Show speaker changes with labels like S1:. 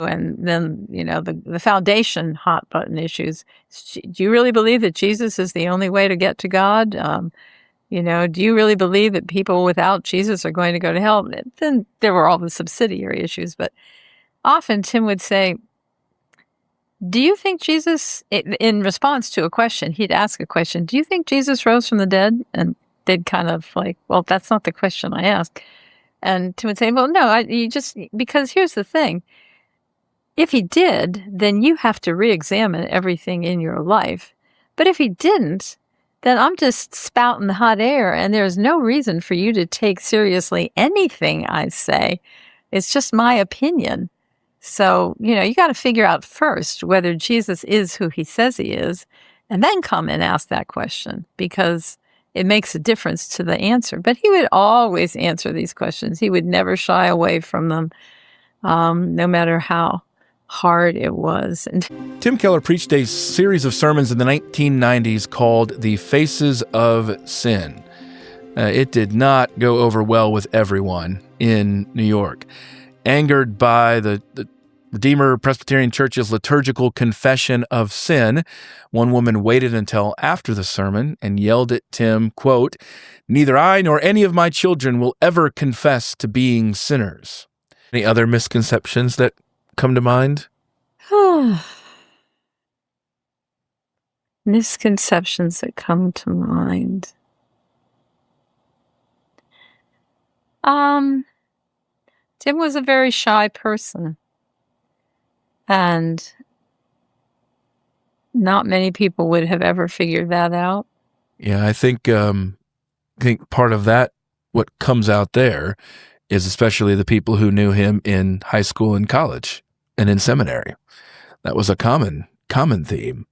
S1: And then, the foundation hot button issues. Do you really believe that Jesus is the only way to get to God? Do you really believe that people without Jesus are going to go to hell? Then there were all the subsidiary issues. But often Tim would say, do you think Jesus, in response to a question, he'd ask a question, do you think Jesus rose from the dead? And they'd kind of like, well, that's not the question I asked. And Tim would say, well, no, because here's the thing. If he did, then you have to re-examine everything in your life. But if he didn't, then I'm just spouting hot air, and there's no reason for you to take seriously anything I say. It's just my opinion. So, you got to figure out first whether Jesus is who he says he is, and then come and ask that question, because it makes a difference to the answer. But he would always answer these questions. He would never shy away from them, no matter how hard it was. And
S2: Tim Keller preached a series of sermons in the 1990s called The Faces of Sin. It did not go over well with everyone in New York. Angered by the Redeemer Presbyterian Church's liturgical confession of sin, one woman waited until after the sermon and yelled at Tim, quote, "Neither I nor any of my children will ever confess to being sinners." Any other misconceptions that come to mind?
S1: Misconceptions that come to mind. Tim was a very shy person, and not many people would have ever figured that out.
S2: Yeah, I think part of that, what comes out there, is especially the people who knew him in high school and college and in seminary. That was a common theme.